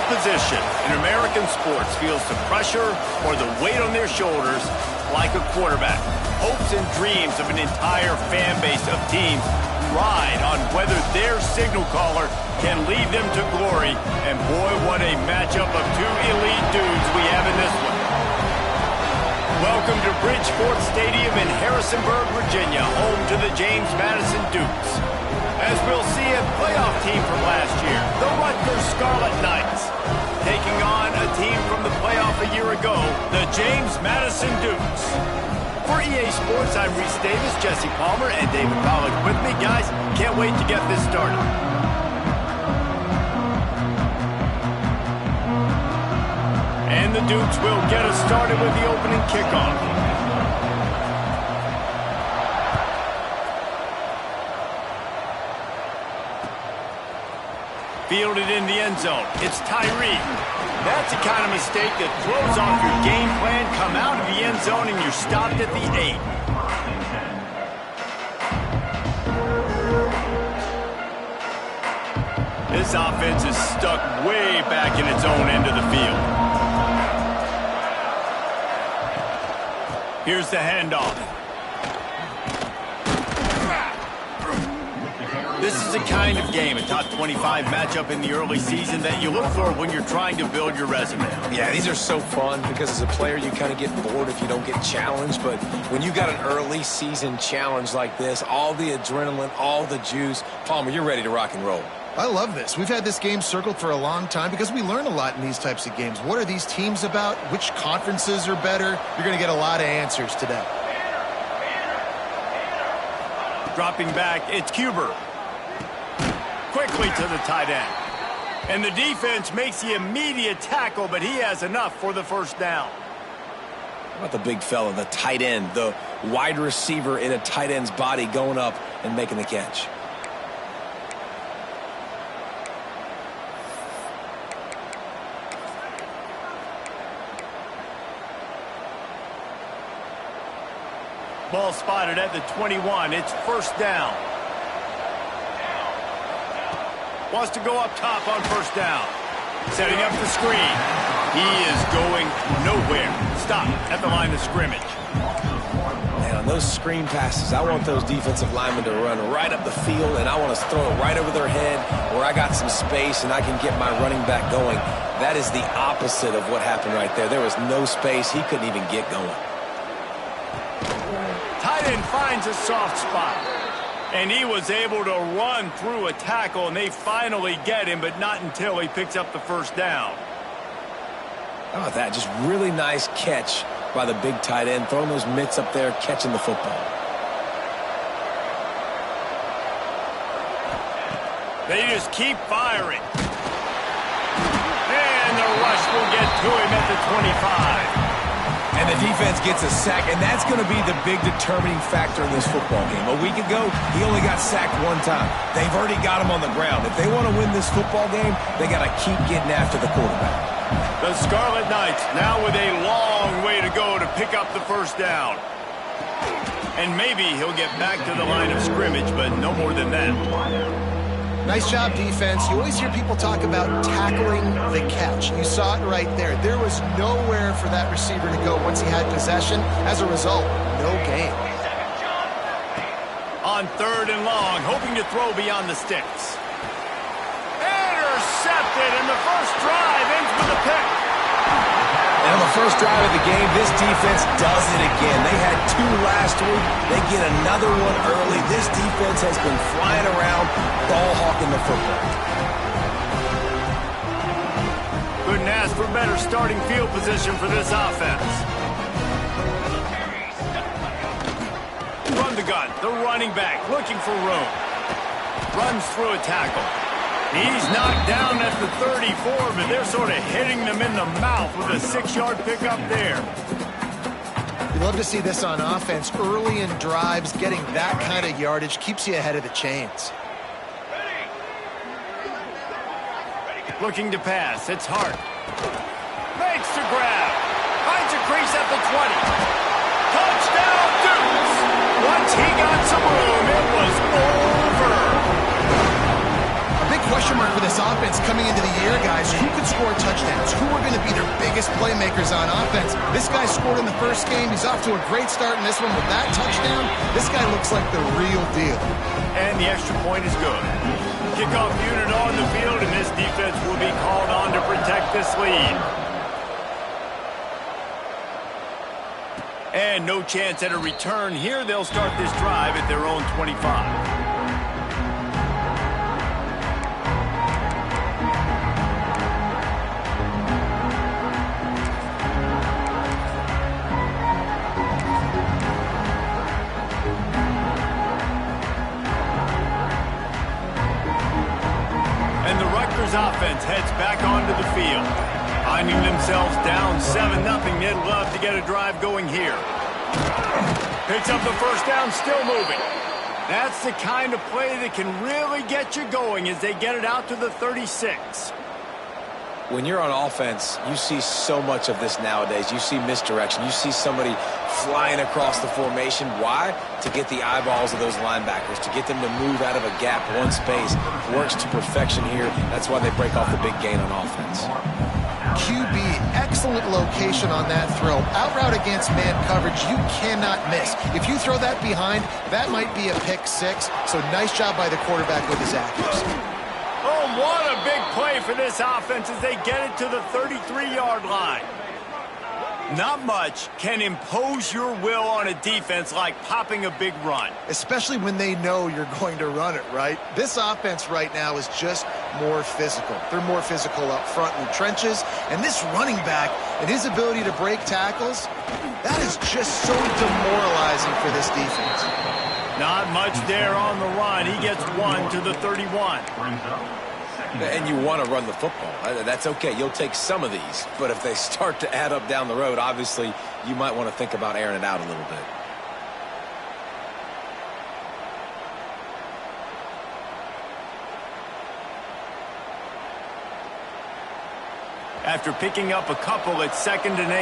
position in American sports feels the pressure or the weight on their shoulders like a quarterback. Hopes and dreams of an entire fan base of teams ride on whether their signal caller can lead them to glory. And boy, what a matchup of two elite dudes we have in this one. Welcome to Bridgeport Stadium in Harrisonburg, Virginia, home to the James Madison Dukes. As we'll see, a playoff team from last year, the Rutgers Scarlet Knights, taking on a team from the playoff a year ago, the James Madison Dukes. For EA Sports, I'm Reese Davis, Jesse Palmer, and David Pollack with me. Guys, can't wait to get this started. And the Dukes will get us started with the opening kickoff. Fielded in the end zone. It's Tyree. That's the kind of mistake that throws off your game plan. Come out of the end zone and you're stopped at the 8. This offense is stuck way back in its own end of the field. Here's the handoff. This is the kind of game, a top 25 matchup in the early season, that you look for when you're trying to build your resume. Yeah, these are so fun because as a player, you kind of get bored if you don't get challenged. But when you got an early season challenge like this, all the adrenaline, all the juice, Palmer, you're ready to rock and roll. I love this. We've had this game circled for a long time because we learn a lot in these types of games. What are these teams about? Which conferences are better? You're going to get a lot of answers today. Dropping back, it's Cuber. Quickly to the tight end. And the defense makes the immediate tackle, but he has enough for the first down. How about the big fella, the tight end, the wide receiver in a tight end's body going up and making the catch? Ball spotted at the 21. It's first down. Wants to go up top on first down. Setting up the screen. He is going nowhere. Stop at the line of scrimmage. Man, on those screen passes, I want those defensive linemen to run right up the field, and I want to throw it right over their head where I got some space and I can get my running back going. That is the opposite of what happened right there. There was no space. He couldn't even get going. Tight end finds a soft spot. And he was able to run through a tackle, and they finally get him, but not until he picks up the first down. How about that? Just really nice catch by the big tight end, throwing those mitts up there, catching the football. They just keep firing. And the rush will get to him at the 25. And the defense gets a sack, and that's going to be the big determining factor in this football game. A week ago, he only got sacked one time. They've already got him on the ground. If they want to win this football game, they got to keep getting after the quarterback. The Scarlet Knights now with a long way to go to pick up the first down. And maybe he'll get back to the line of scrimmage, but no more than that. Nice job, defense. You always hear people talk about tackling the catch. You saw it right there. There was nowhere for that receiver to go once he had possession. As a result, no gain. On third and long, hoping to throw beyond the sticks. Intercepted, and the first drive ends with a pick. And on the first drive of the game, this defense does it again. They had two last week. They get another one early. This defense has been flying around, ball hawking the football. Couldn't ask for better starting field position for this offense. Run the gun, the running back looking for room. Runs through a tackle. He's knocked down at the 34, but they're sort of hitting them in the mouth with a 6-yard pickup there. You love to see this on offense. Early in drives, getting that kind of yardage keeps you ahead of the chains. Looking to pass. It's Hart. Makes the grab. Finds a crease at the 20. Touchdown, Dukes! Once he got some room, it was over. A big question question mark for this offense coming into the year, guys. Who could score touchdowns? Who are going to be their biggest playmakers on offense? This guy scored in the first game. He's off to a great start in this one with that touchdown. This guy looks like the real deal. And the extra point is good. Kickoff unit on the field, and this defense will be called on to protect this lead. And no chance at a return here. They'll start this drive at their own 25. Offense heads back onto the field. Finding themselves down 7-0, they'd love to get a drive going here. Picks up the first down, still moving. That's the kind of play that can really get you going as they get it out to the 36. When you're on offense, you see so much of this nowadays. You see misdirection. You see somebody flying across the formation. Why? To get the eyeballs of those linebackers, to get them to move out of a gap, one space. Works to perfection here. That's why they break off the big gain on offense. QB, excellent location on that throw. Out route against man coverage, you cannot miss. If you throw that behind, that might be a pick six. So nice job by the quarterback with his accuracy. Oh, what a big play for this offense as they get it to the 33-yard line. Not much can impose your will on a defense like popping a big run. Especially when they know you're going to run it, right? This offense right now is just more physical. They're more physical up front in the trenches. And this running back and his ability to break tackles, that is just so demoralizing for this defense. Not much there on the run. He gets one to the 31. And you want to run the football. That's okay. You'll take some of these. But if they start to add up down the road, obviously, you might want to think about airing it out a little bit. After picking up a couple, it's 2nd and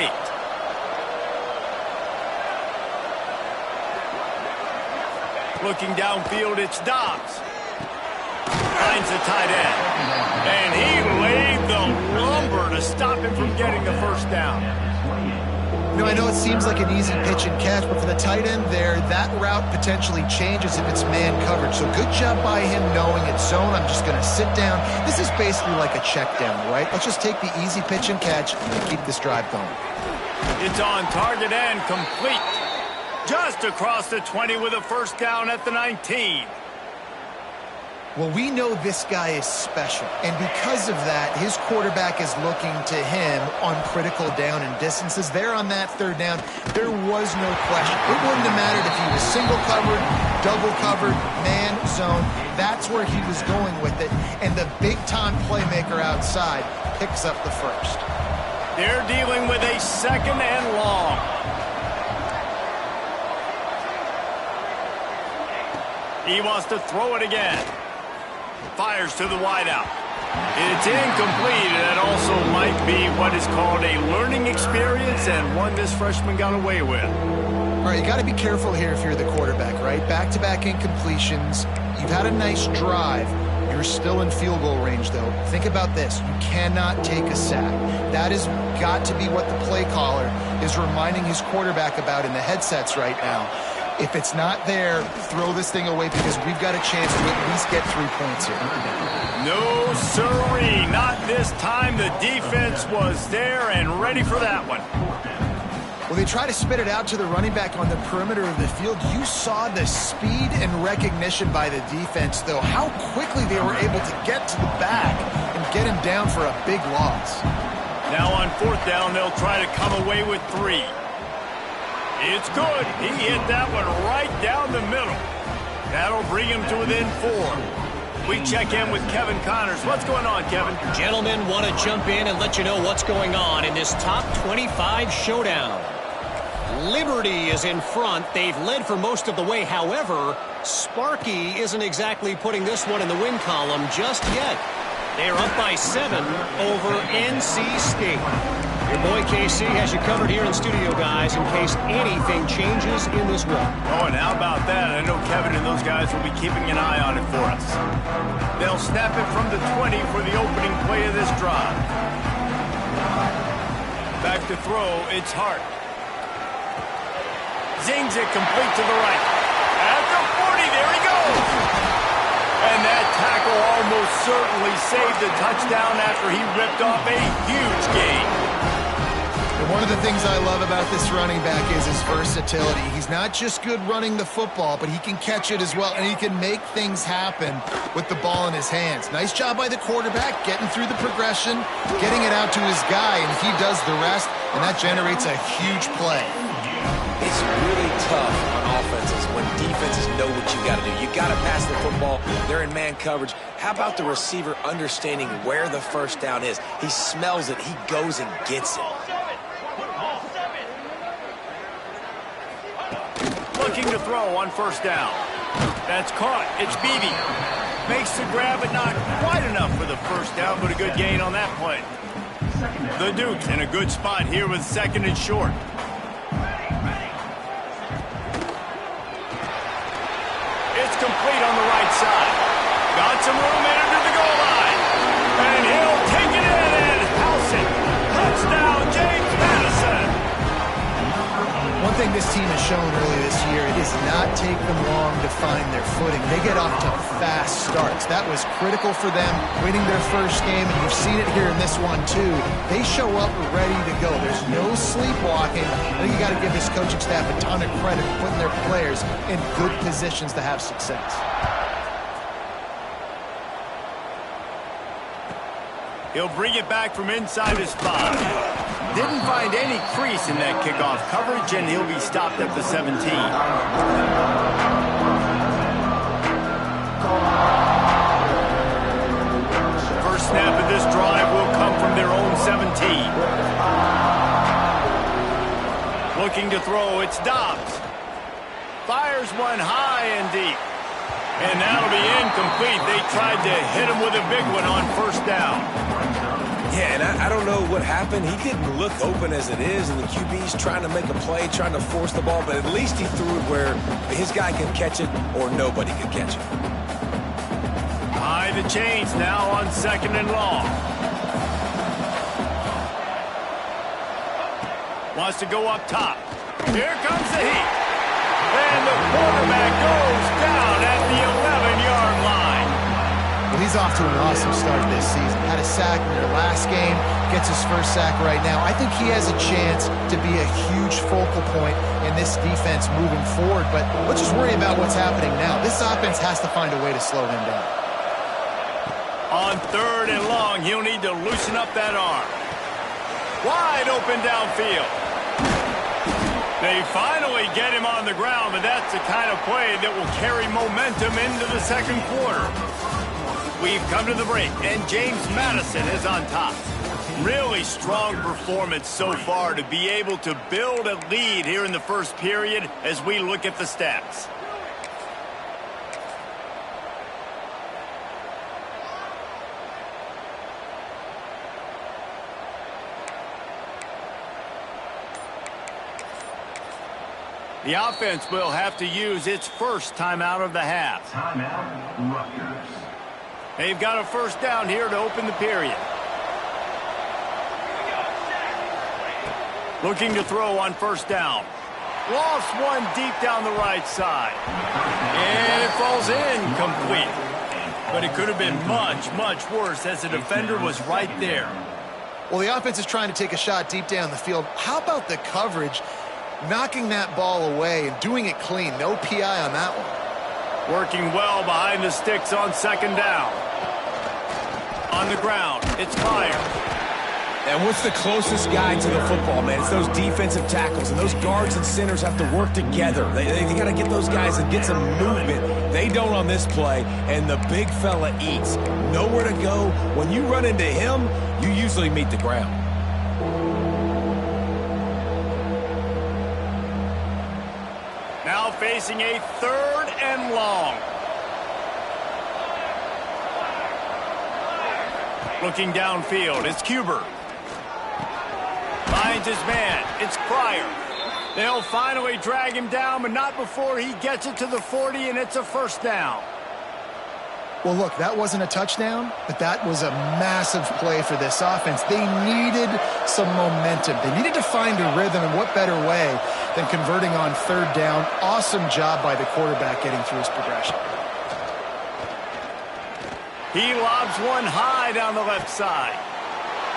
8. Looking downfield, it's Dobbs. Finds the tight end. And he laid the lumber to stop him from getting the first down. You know, I know it seems like an easy pitch and catch, but for the tight end there, that route potentially changes if it's man coverage. So good job by him knowing it's zone. I'm just going to sit down. This is basically like a check down, right? Let's just take the easy pitch and catch and keep this drive going. It's on target and complete. Just across the 20 with a first down at the 19. Well, we know this guy is special, and because of that, his quarterback is looking to him on critical down and distances. There on that third down, there was no question. It wouldn't have mattered if he was single covered, double covered, man, zone. That's where he was going with it, and the big-time playmaker outside picks up the first. They're dealing with a 2nd and long. He wants to throw it again. Fires to the wideout. It's incomplete, and that also might be what is called a learning experience and one this freshman got away with. All right, you got to be careful here if you're the quarterback, right? Back-to-back incompletions. You've had a nice drive. You're still in field goal range, though. Think about this. You cannot take a sack. That has got to be what the play caller is reminding his quarterback about in the headsets right now. If it's not there, throw this thing away because we've got a chance to at least get 3 points here. No, sirree. Not this time. The defense was there and ready for that one. Well, they try to spit it out to the running back on the perimeter of the field. You saw the speed and recognition by the defense, though. How quickly they were able to get to the back and get him down for a big loss. Now on 4th down, they'll try to come away with 3. It's good. He hit that one right down the middle. That'll bring him to within 4. We check in with Kevin Connors. What's going on, Kevin? Gentlemen, want to jump in and let you know what's going on in this top 25 showdown. Liberty is in front. They've led for most of the way. However, Sparky isn't exactly putting this one in the win column just yet. They're up by 7 over NC State. Your boy KC has you covered here in studio, guys, in case anything changes in this one. Oh, and how about that? I know Kevin and those guys will be keeping an eye on it for us. They'll snap it from the 20 for the opening play of this drive. Back to throw, it's Hart. Zings it complete to the right. At the 40, there he goes! And that tackle almost certainly saved the touchdown after he ripped off a huge gain. And one of the things I love about this running back is his versatility. He's not just good running the football, but he can catch it as well, and he can make things happen with the ball in his hands. Nice job by the quarterback, getting through the progression, getting it out to his guy, and he does the rest, and that generates a huge play. It's really tough on offenses when defenses know what you got to do. You got to pass the football. They're in man coverage. How about the receiver understanding where the first down is? He smells it. He goes and gets it. Looking to throw on first down. That's caught. It's Beebe. Makes the grab, but not quite enough for the first down, but a good gain on that play. The Dukes in a good spot here with second and short. It's complete on the right side. Got some room in under the goal line. And he'll take it in and house it. Touchdown, James Madison. One thing this team has shown early this year, it does not take them long to find their footing. They get off to fast starts. That was critical for them, winning their first game, and you've seen it here in this one too. They show up ready to go. There's no sleepwalking. I think you got to give this coaching staff a ton of credit for putting their players in good positions to have success. He'll bring it back from inside his 5. Didn't find any crease in that kickoff coverage, and he'll be stopped at the 17. First snap of this drive will come from their own 17. Looking to throw, it's Dobbs. Fires one high and deep. And that'll be incomplete. They tried to hit him with a big one on first down. Yeah, and I don't know what happened. He didn't look open as it is, and the QB's trying to make a play, trying to force the ball, but at least he threw it where his guy could catch it or nobody could catch it. High the chains now on second and long. Wants to go up top. Here comes the heat. And the quarterback goes down at the 11-yard line. Well, he's off to an awesome start this season. Had a sack in their last game, gets his first sack right now. I think he has a chance to be a huge focal point in this defense moving forward, but let's just worry about what's happening now. This offense has to find a way to slow him down. On third and long, he'll need to loosen up that arm. Wide open downfield. They finally get him on the ground, but that's the kind of play that will carry momentum into the second quarter. We've come to the break, and James Madison is on top. Really strong performance so far to be able to build a lead here in the first period as we look at the stats. The offense will have to use its first timeout of the half. Timeout, Rutgers. They've got a first down here to open the period. Looking to throw on first down. Lost one deep down the right side. And it falls incomplete. But it could have been much, much worse as the defender was right there. Well, the offense is trying to take a shot deep down the field. How about the coverage? Knocking that ball away and doing it clean. No PI on that one. Working well behind the sticks on second down. On the ground, it's fired. And what's the closest guy to the football, man? It's those defensive tackles, and those guards and centers have to work together. They got to get those guys and get some movement. They don't on this play, and the big fella eats. Nowhere to go. When you run into him, you usually meet the ground. Now facing a third and long. Looking downfield, it's Cuber. finds his man. It's Pryor. They'll finally drag him down, but not before he gets it to the 40, and it's a first down. Well, look, that wasn't a touchdown, but that was a massive play for this offense. They needed some momentum. They needed to find a rhythm, and what better way than converting on third down. Awesome job by the quarterback getting through his progression. He lobs one high down the left side.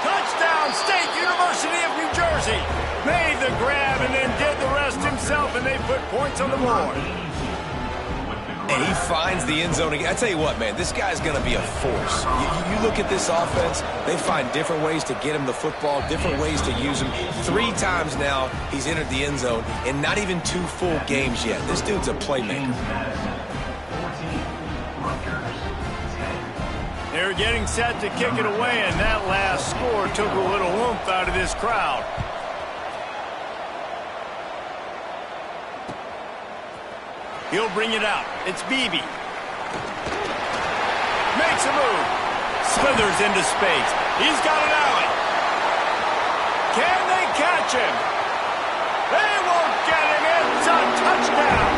Touchdown, State University of New Jersey. Made the grab and then did the rest himself, and they put points on the board. And he finds the end zone again. I tell you what, man, this guy's going to be a force. You look at this offense, they find different ways to get him the football, different ways to use him. 3 times now he's entered the end zone, and not even 2 full games yet. This dude's a playmaker. They're getting set to kick it away, and that last score took a little oomph out of this crowd. He'll bring it out. It's Beebe. Makes a move. Slithers into space. He's got an alley. Can they catch him? They won't get him. It's a touchdown.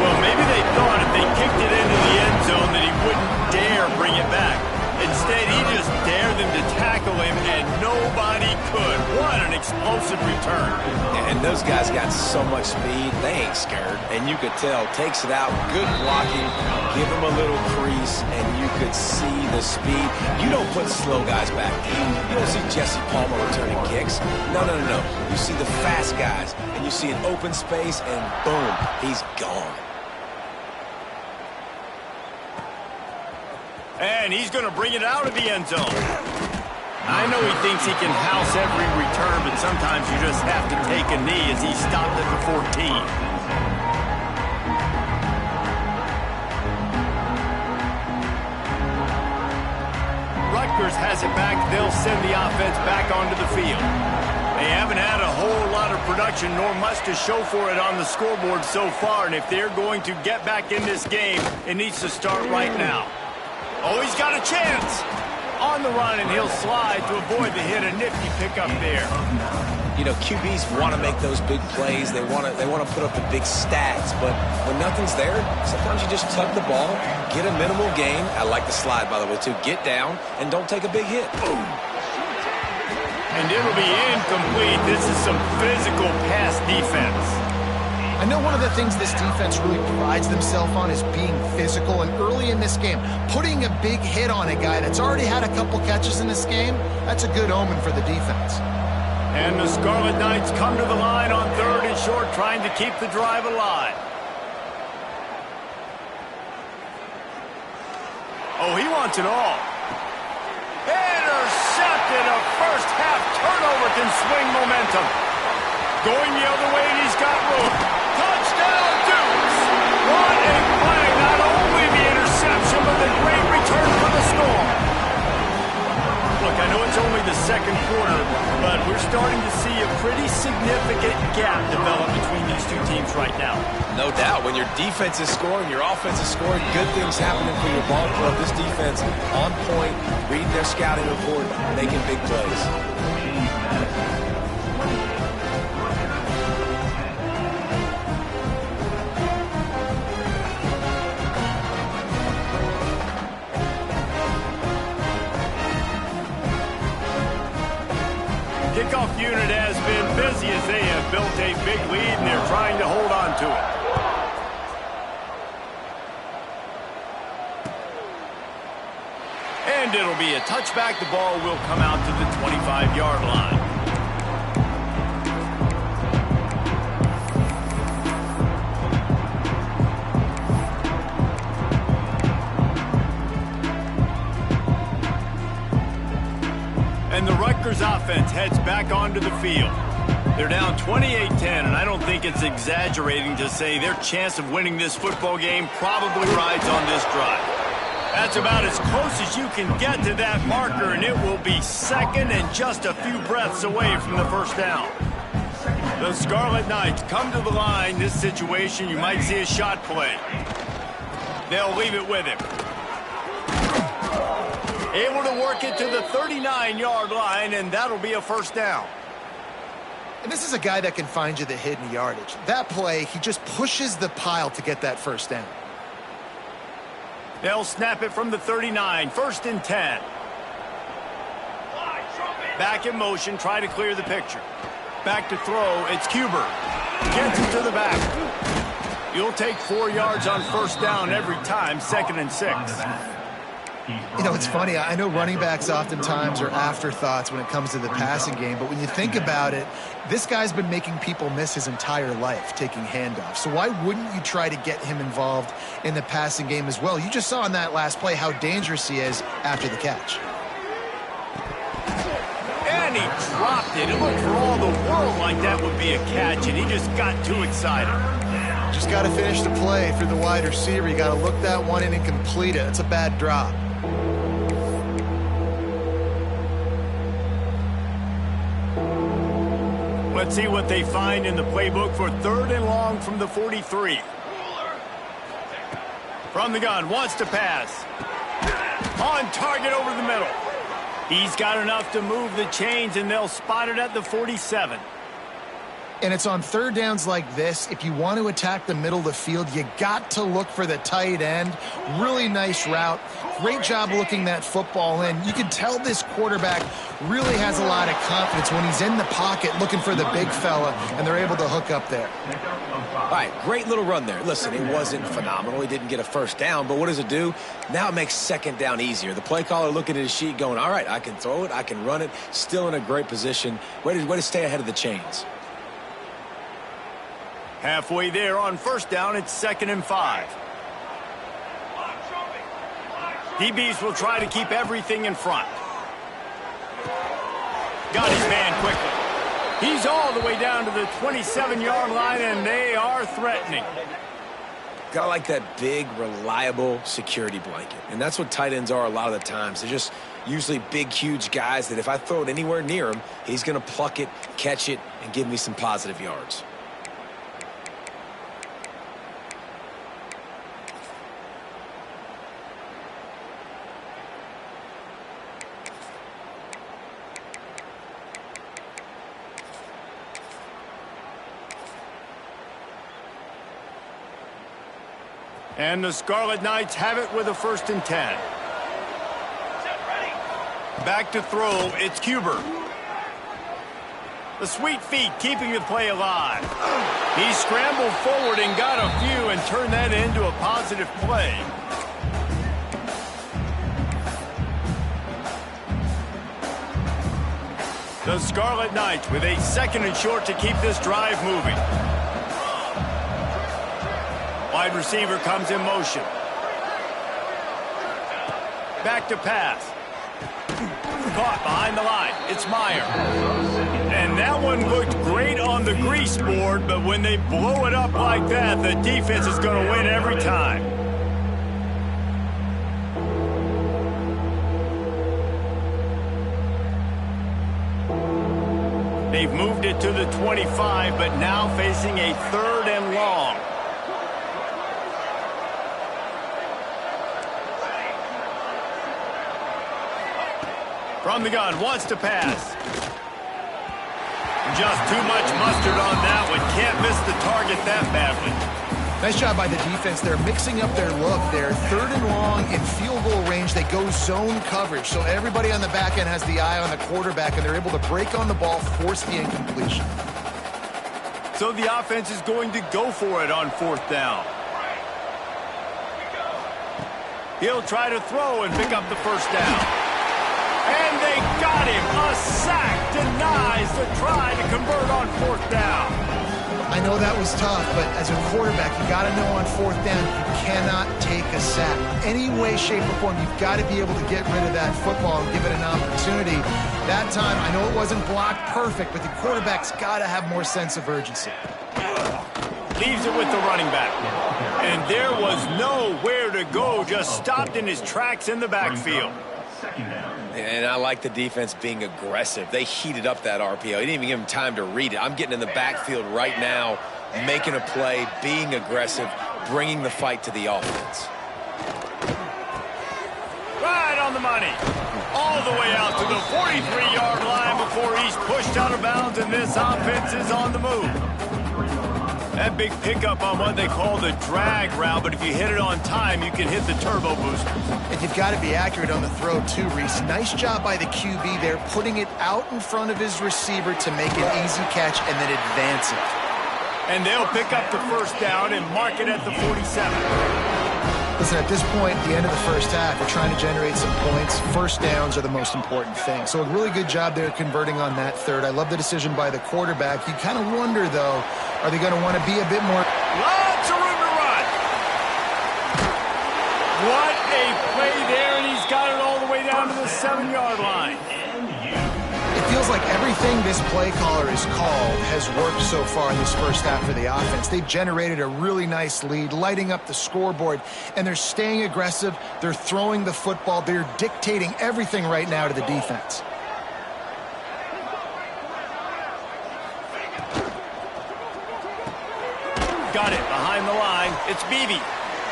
Well, maybe they thought if they kicked it into the end zone that he wouldn't dare bring it back. Instead, he just dared them to tackle him, and nobody could. What an explosive return. And those guys got so much speed, they ain't scared. And you could tell, takes it out, good blocking, give him a little crease, and you could see the speed. You don't put slow guys back. You don't see Jesse Palmer returning kicks. No. You see the fast guys, and you see an open space, and boom, he's gone. And he's going to bring it out of the end zone. I know he thinks he can house every return, but sometimes you just have to take a knee as he stopped at the 14. Rutgers has it back. They'll send the offense back onto the field. They haven't had a whole lot of production, nor much to show for it on the scoreboard so far, and if they're going to get back in this game, it needs to start right now. Oh, he's got a chance. On the run, and he'll slide to avoid the hit. A nifty pickup there. You know, QBs want to make those big plays. They want to put up the big stats. But when nothing's there, sometimes you just tuck the ball, get a minimal gain. I like the slide, by the way, too. Get down and don't take a big hit. Boom. And it'll be incomplete. This is some physical pass defense. I know one of the things this defense really prides themselves on is being physical, and early in this game, putting a big hit on a guy that's already had a couple catches in this game, that's a good omen for the defense. And the Scarlet Knights come to the line on 3rd and short, trying to keep the drive alive. Oh, he wants it all. Intercepted. A first half turnover can swing momentum. Going the other way, and he's got room. Touchdown, Dukes! What a play! Not only the interception, but the great return for the score. Look, I know it's only the second quarter, but we're starting to see a pretty significant gap develop between these two teams right now. No doubt. When your defense is scoring, your offense is scoring, good things happening for your ball club. This defense on point, reading their scouting report, making big plays. Kickoff unit has been busy as they have built a big lead, and they're trying to hold on to it. And it'll be a touchback. The ball will come out to the 25-yard line. And the Rutgers offense heads back onto the field. They're down 28-10, and I don't think it's exaggerating to say their chance of winning this football game probably rides on this drive. That's about as close as you can get to that marker, and it will be second and just a few breaths away from the first down. The Scarlet Knights come to the line. This situation, you might see a shot play. They'll leave it with him. Able to work it to the 39-yard line, and that'll be a first down. And this is a guy that can find you the hidden yardage. That play, he just pushes the pile to get that first down. They'll snap it from the 39, 1st and 10. Back in motion, try to clear the picture. Back to throw, it's Cuber. Gets it to the back. You'll take 4 yards on 1st down every time, 2nd and 6. You know, it's funny. I know running backs oftentimes are afterthoughts when it comes to the passing game, but when you think about it, this guy's been making people miss his entire life taking handoffs. So why wouldn't you try to get him involved in the passing game as well? You just saw in that last play how dangerous he is after the catch. And he dropped it. It looked for all the world like that would be a catch, and he just got too excited. Just got to finish the play through the wide receiver. You got to look that one in and complete it. It's a bad drop. Let's see what they find in the playbook for 3rd and long from the 43. From the gun, wants to pass. On target over the middle. He's got enough to move the chains, and they'll spot it at the 47. And it's on 3rd downs like this. If you want to attack the middle of the field, you got to look for the tight end. Really nice route. Great job looking that football in. You can tell this quarterback really has a lot of confidence when he's in the pocket looking for the big fella, and they're able to hook up there. All right, great little run there. Listen, it wasn't phenomenal. He didn't get a 1st down, but what does it do? Now it makes 2nd down easier. The play caller looking at his sheet going, all right, I can throw it, I can run it. Still in a great position. Way to stay ahead of the chains. Halfway there on 1st down, it's 2nd and 5. DBs will try to keep everything in front. Got his man quickly. He's all the way down to the 27-yard line, and they are threatening. Gotta like that big, reliable security blanket. And that's what tight ends are a lot of the times. They're just usually big, huge guys that if I throw it anywhere near him, he's going to pluck it, catch it, and give me some positive yards. And the Scarlet Knights have it with a 1st and 10. Back to throw, it's Cuber. The sweet feet keeping the play alive. He scrambled forward and got a few and turned that into a positive play. The Scarlet Knights with a 2nd and short to keep this drive moving. Wide receiver comes in motion. Back to pass. Caught behind the line. It's Meyer. And that one looked great on the grease board, but when they blow it up like that, the defense is going to win every time. They've moved it to the 25, but now facing a 3rd and long. From the gun, wants to pass. Just too much mustard on that one. Can't miss the target that badly. Nice job by the defense. They're mixing up their look. They're 3rd and long in field goal range. They go zone coverage. So everybody on the back end has the eye on the quarterback, and they're able to break on the ball, force the incompletion. So the offense is going to go for it on 4th down. He'll try to throw and pick up the 1st down. And they got him. A sack denies the try to convert on 4th down. I know that was tough, but as a quarterback, you got to know on 4th down, you cannot take a sack. Any way, shape, or form, you've got to be able to get rid of that football and give it an opportunity. That time, I know it wasn't blocked perfect, but the quarterback's got to have more sense of urgency. Leaves it with the running back. And there was nowhere to go, just stopped in his tracks in the backfield. And I like the defense being aggressive. They heated up that RPO. He didn't even give him time to read it. I'm getting in the backfield right now, making a play, being aggressive, bringing the fight to the offense. Right on the money. All the way out to the 43-yard line before he's pushed out of bounds, and this offense is on the move. That big pickup on what they call the drag route, but if you hit it on time, you can hit the turbo booster. And you've got to be accurate on the throw, too, Reese. Nice job by the QB there, putting it out in front of his receiver to make an easy catch and then advance it. And they'll pick up the first down and mark it at the 47. Listen, at this point, at the end of the first half, we're trying to generate some points. First downs are the most important thing. So a really good job there converting on that third. I love the decision by the quarterback. You kind of wonder, though, are they going to want to be a bit more... Lots of room to run. What a play there, and he's got it all the way down to the 7-yard line. It feels like everything this play caller has called has worked so far in this first half for the offense. They've generated a really nice lead, lighting up the scoreboard, and they're staying aggressive. They're throwing the football. They're dictating everything right now to the defense. Got it behind the line. It's Beebe.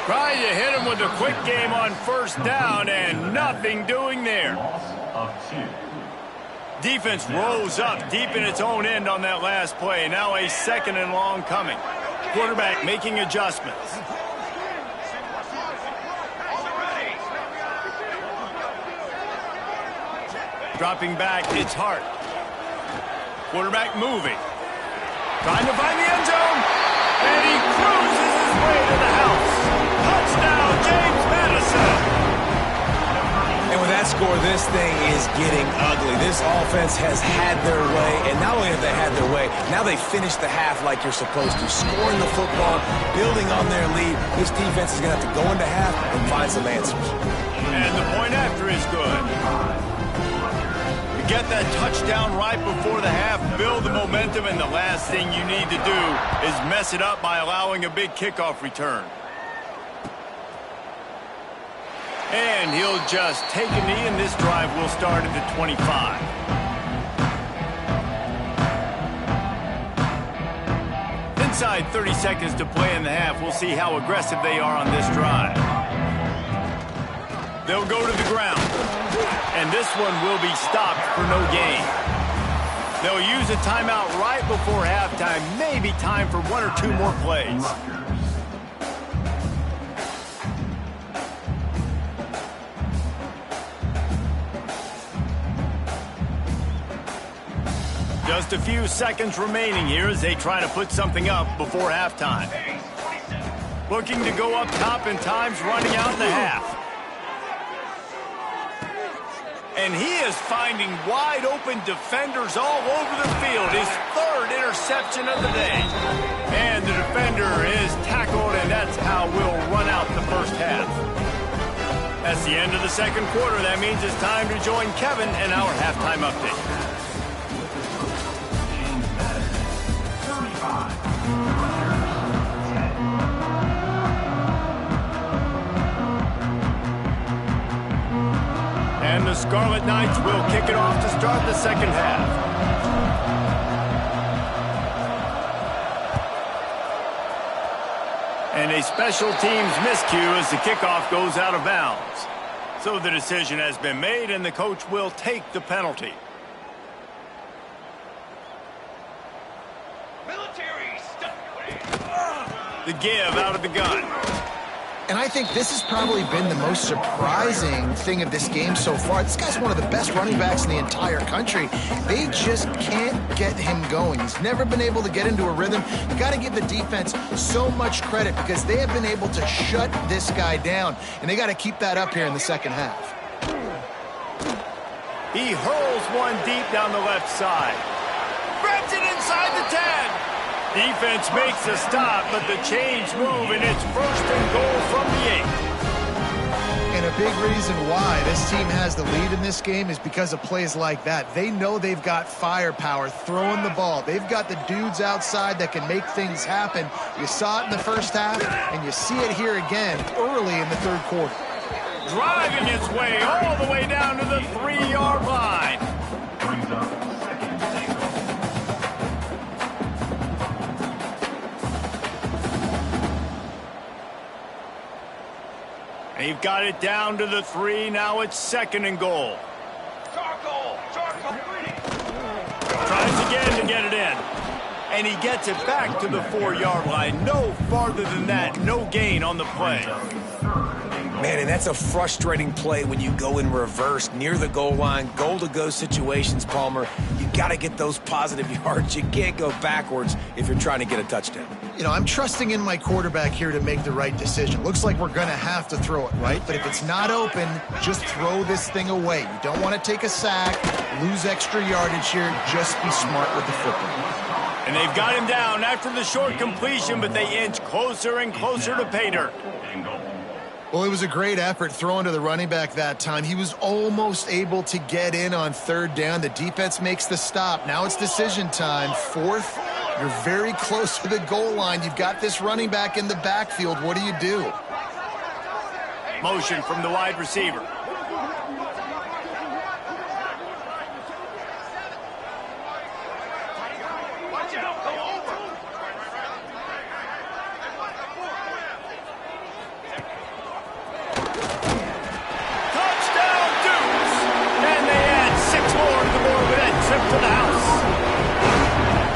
Trying to hit him with a quick game on first down, and nothing doing there. Defense rose up deep in its own end on that last play. Now a 2nd and long coming. Quarterback making adjustments. Dropping back, it's Hart. Quarterback moving. Trying to find the end zone. And he cruises his way to the house. Touchdown, James Madison. And with that score, this thing is getting ugly. This offense has had their way, and not only have they had their way, now they finished the half like you're supposed to, scoring the football, building on their lead. This defense is going to have to go into half and find some answers. And the point after is good. You get that touchdown right before the half, build the momentum, and the last thing you need to do is mess it up by allowing a big kickoff return. And he'll just take a knee, and this drive will start at the 25. Inside 30 seconds to play in the half. We'll see how aggressive they are on this drive. They'll go to the ground. And this one will be stopped for no gain. They'll use a timeout right before halftime. Maybe time for 1 or 2 more plays. Just a few seconds remaining here as they try to put something up before halftime. Looking to go up top, and time's running out in the half. And he is finding wide open defenders all over the field. His 3rd interception of the day. And the defender is tackled, and that's how we'll run out the first half. That's the end of the 2nd quarter. That means it's time to join Kevin in our halftime update. And the Scarlet Knights will kick it off to start the 2nd half. And a special teams miscue as the kickoff goes out of bounds. So the decision has been made, and the coach will take the penalty. The give out of the gun. And I think this has probably been the most surprising thing of this game so far. This guy's one of the best running backs in the entire country. They just can't get him going. He's never been able to get into a rhythm. You got to give the defense so much credit because they have been able to shut this guy down, and they got to keep that up here in the 2nd half. He hurls one deep down the left side. Grabs it inside the 10. Defense makes a stop, but the chains move, and it's 1st and goal from the 8. And a big reason why this team has the lead in this game is because of plays like that. They know they've got firepower throwing the ball. They've got the dudes outside that can make things happen. You saw it in the first half, and you see it here again early in the 3rd quarter. Driving its way all the way down to the 3-yard line. They've got it down to the 3. Now it's 2nd and goal. Tries again to get it in. And he gets it back to the 4-yard line. No farther than that. No gain on the play. Man, and that's a frustrating play when you go in reverse near the goal line. Goal-to-go situations, Palmer. You got to get those positive yards. You can't go backwards if you're trying to get a touchdown. You know, I'm trusting in my quarterback here to make the right decision. Looks like we're going to have to throw it, right? But if it's not open, just throw this thing away. You don't want to take a sack, lose extra yardage here. Just be smart with the football. And they've got him down after the short completion, but they inch closer and closer to pay dirt. Well, it was a great effort throwing to the running back that time. He was almost able to get in on 3rd down. The defense makes the stop. Now it's decision time. 4th, you're very close to the goal line. You've got this running back in the backfield. What do you do? Motion from the wide receiver.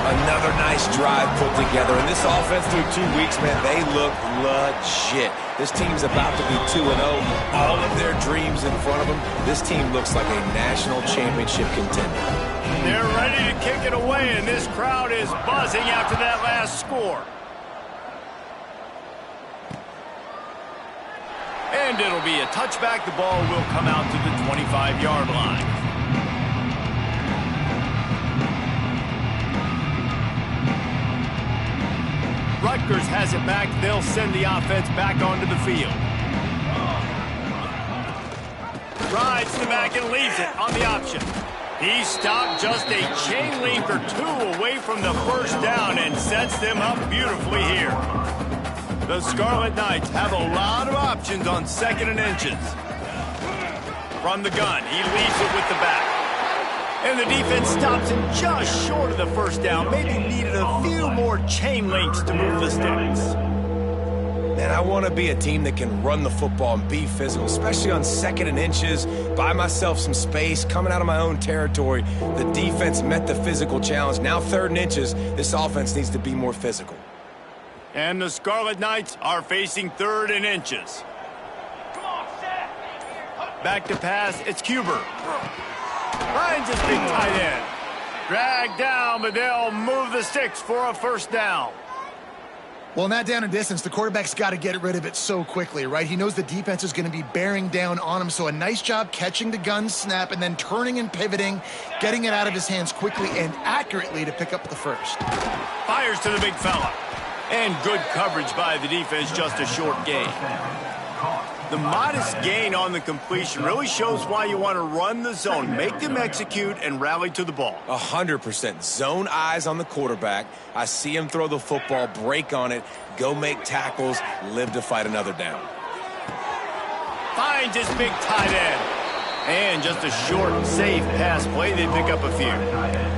Another nice drive put together. And this offense through 2 weeks, man, they look legit. This team's about to be 2-0. All of their dreams in front of them. This team looks like a national championship contender. They're ready to kick it away, and this crowd is buzzing after that last score. And it'll be a touchback. The ball will come out to the 25-yard line. Rutgers has it back. They'll send the offense back onto the field. Rides to the back and leaves it on the option. He stopped just a chain link or 2 away from the 1st down and sets them up beautifully here. The Scarlet Knights have a lot of options on 2nd and inches. From the gun, he leaves it with the back. And the defense stops him just short of the 1st down. Maybe needed a few more chain links to move the sticks. Man, I want to be a team that can run the football and be physical, especially on 2nd and inches, buy myself some space, coming out of my own territory. The defense met the physical challenge. Now 3rd and inches, this offense needs to be more physical. And the Scarlet Knights are facing 3rd and inches. Back to pass, it's Cuber. Finds his big tight end. Dragged down, but they'll move the sticks for a 1st down. Well, in that down and distance, the quarterback's got to get rid of it so quickly, right? He knows the defense is going to be bearing down on him, so a nice job catching the gun snap and then turning and pivoting, getting it out of his hands quickly and accurately to pick up the 1st. Fires to the big fella. And good coverage by the defense, just a short gain. The modest gain on the completion really shows why you want to run the zone, make them execute, and rally to the ball. 100%. Zone eyes on the quarterback. I see him throw the football, break on it, go make tackles, live to fight another down. Finds his big tight end. And just a short, safe pass play. They pick up a few.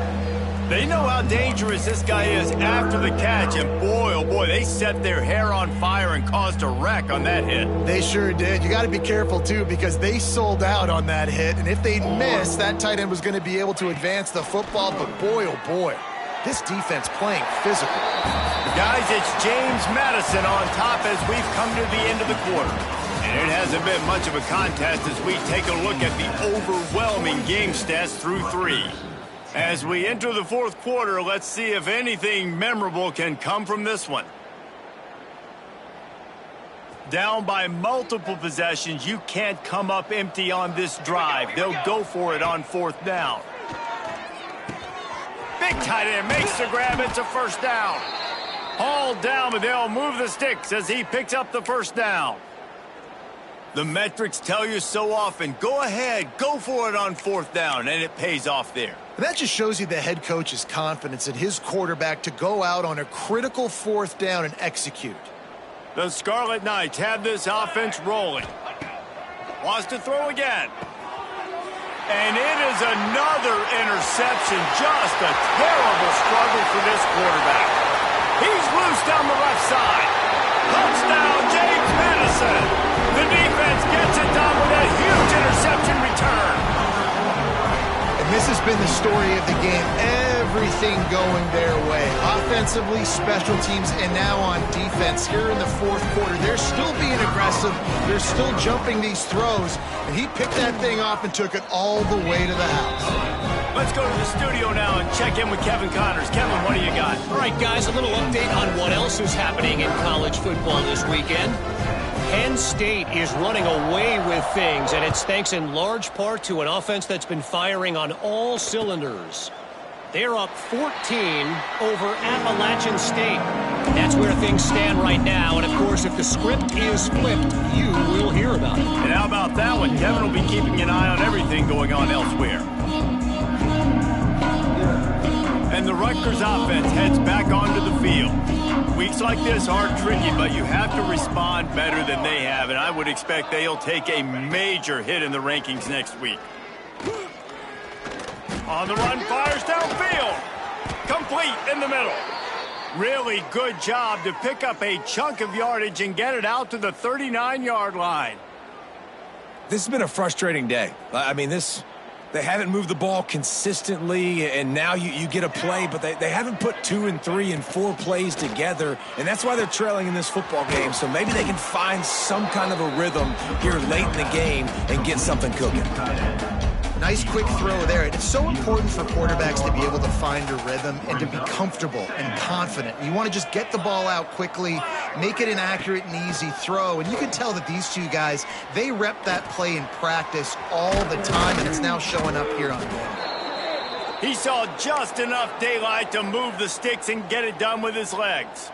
They know how dangerous this guy is after the catch, and boy, oh boy, they set their hair on fire and caused a wreck on that hit. They sure did. You got to be careful, too, because they sold out on that hit, and if they'd missed, that tight end was going to be able to advance the football, but boy, oh boy, this defense playing physical. Guys, it's James Madison on top as we've come to the end of the quarter. And it hasn't been much of a contest as we take a look at the overwhelming game stats through 3. As we enter the 4th quarter, let's see if anything memorable can come from this one. Down by multiple possessions, you can't come up empty on this drive. They'll go for it on 4th down. Big tight end makes the grab. It's a 1st down. Hauled down, but they'll move the sticks as he picks up the 1st down. The metrics tell you so often, go ahead, go for it on 4th down, and it pays off there. And that just shows you the head coach's confidence in his quarterback to go out on a critical 4th down and execute. The Scarlet Knights have this offense rolling. Wants to throw again. And it is another interception. Just a terrible struggle for this quarterback. He's loose down the left side. Touchdown, James Madison. The defense story of the game. Everything going their way. Offensively, special teams, and now on defense. Here in the fourth quarter, they're still being aggressive. They're still jumping these throws. And he picked that thing off and took it all the way to the house. Let's go to the studio now and check in with Kevin Connors. Kevin, what do you got? All right, guys, a little update on what else is happening in college football this weekend. Penn State is running away with things, and it's thanks in large part to an offense that's been firing on all cylinders. They're up 14 over Appalachian State. That's where things stand right now, and of course, if the script is flipped, you will hear about it. And how about that one? Kevin will be keeping an eye on everything going on elsewhere. And the Rutgers offense heads back onto the field. Weeks like this are tricky, but you have to respond better than they have, and I would expect they'll take a major hit in the rankings next week. On the run, fires downfield. Complete in the middle. Really good job to pick up a chunk of yardage and get it out to the 39-yard line. This has been a frustrating day. I mean, they haven't moved the ball consistently, and now you get a play, but they haven't put 2 and 3 and 4 plays together, and that's why they're trailing in this football game. So maybe they can find some kind of a rhythm here late in the game and get something cooking. Nice quick throw there. It's so important for quarterbacks to be able to find a rhythm and to be comfortable and confident. You want to just get the ball out quickly, make it an accurate and easy throw. And you can tell that these two guys, they rep that play in practice all the time, and it's now showing up here on game. He saw just enough daylight to move the sticks and get it done with his legs.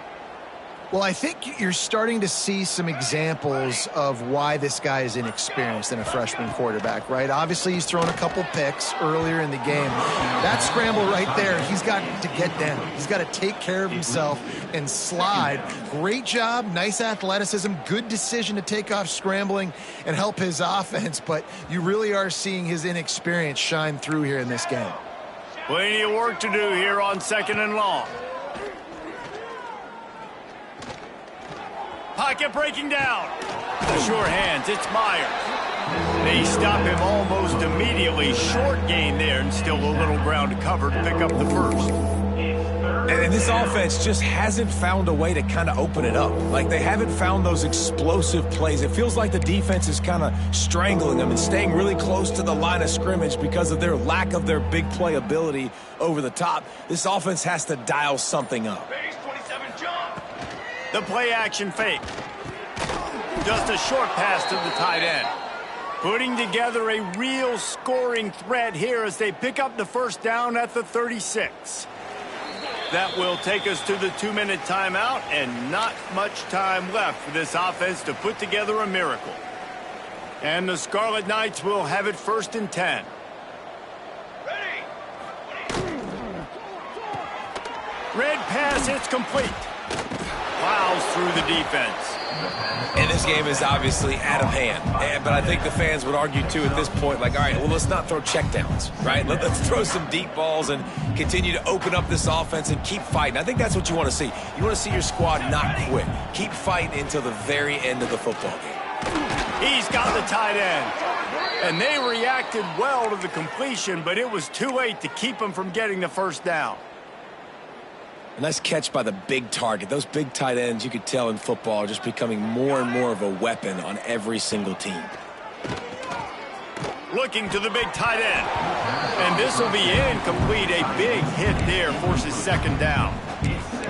Well, I think you're starting to see some examples of why this guy is inexperienced in a freshman quarterback, right? Obviously, he's thrown a couple picks earlier in the game. That scramble right there, he's got to get down. He's got to take care of himself and slide. Great job, nice athleticism, good decision to take off scrambling and help his offense, but you really are seeing his inexperience shine through here in this game. Plenty of work to do here on 2nd and long. Pocket breaking down. The sure hands, it's Myers. They stop him almost immediately. Short gain there, and still a little ground to cover to pick up the first. And this offense just hasn't found a way to kind of open it up. Like, they haven't found those explosive plays. It feels like the defense is kind of strangling them and staying really close to the line of scrimmage because of their lack of their big play ability over the top. This offense has to dial something up. The play action fake. Just a short pass to the tight end. Putting together a real scoring threat here as they pick up the first down at the 36. That will take us to the 2-minute timeout, and not much time left for this offense to put together a miracle. And the Scarlet Knights will have it 1st and 10. Red pass, it's complete. Plows through the defense. And this game is obviously out of hand. But I think the fans would argue, too, at this point, like, all right, well, let's not throw checkdowns, right? Let's throw some deep balls and continue to open up this offense and keep fighting. I think that's what you want to see. You want to see your squad not quit. Keep fighting until the very end of the football game. He's got the tight end. And they reacted well to the completion, but it was too late to keep them from getting the first down. A nice catch by the big target. Those big tight ends, you could tell in football, are just becoming more and more of a weapon on every single team. Looking to the big tight end. And this will be incomplete. A big hit there forces 2nd down.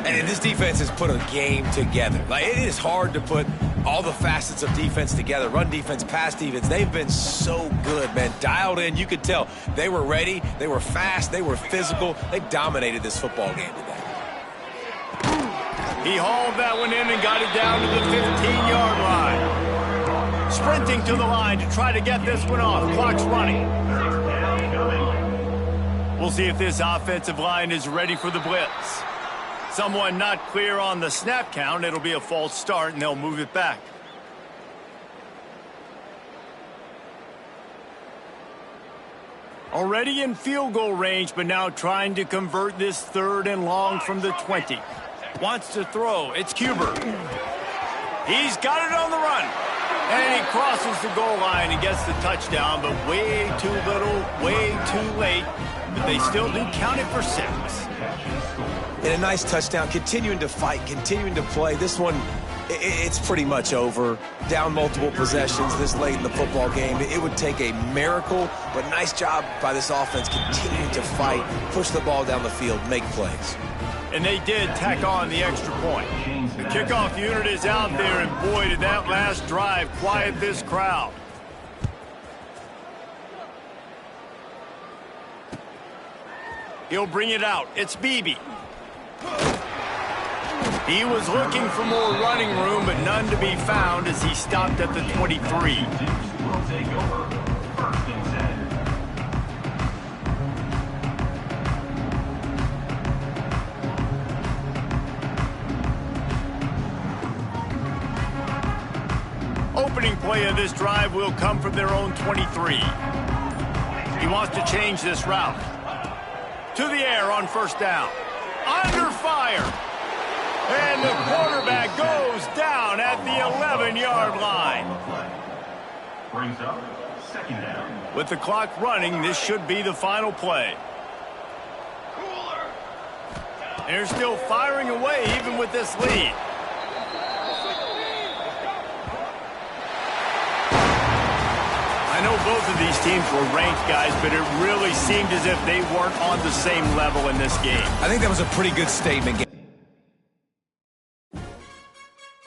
And this defense has put a game together. Like, it is hard to put all the facets of defense together. Run defense, pass defense. They've been so good, man. Dialed in. You could tell they were ready. They were fast. They were physical. They dominated this football game today. He hauled that one in and got it down to the 15-yard line. Sprinting to the line to try to get this one off. Clock's running. We'll see if this offensive line is ready for the blitz. Someone not clear on the snap count. It'll be a false start, and they'll move it back. Already in field goal range, but now trying to convert this 3rd and long from the 20. Wants to throw. It's Cuber. He's got it on the run. And he crosses the goal line and gets the touchdown, but way too little, way too late. But they still do count it for 6. And a nice touchdown, continuing to fight, continuing to play. This one, it's pretty much over. Down multiple possessions this late in the football game. It would take a miracle, but nice job by this offense continuing to fight, push the ball down the field, make plays. And they did tack on the extra point. The kickoff unit is out there, and boy, did that last drive quiet this crowd. He'll bring it out. It's Beebe. He was looking for more running room, but none to be found as he stopped at the 23. Opening play of this drive will come from their own 23. He wants to change this route. To the air on first down. Under fire. And the quarterback goes down at the 11-yard line. Brings up second down. With the clock running, this should be the final play. They're still firing away even with this lead. I know both of these teams were ranked, guys, but it really seemed as if they weren't on the same level in this game. I think that was a pretty good statement.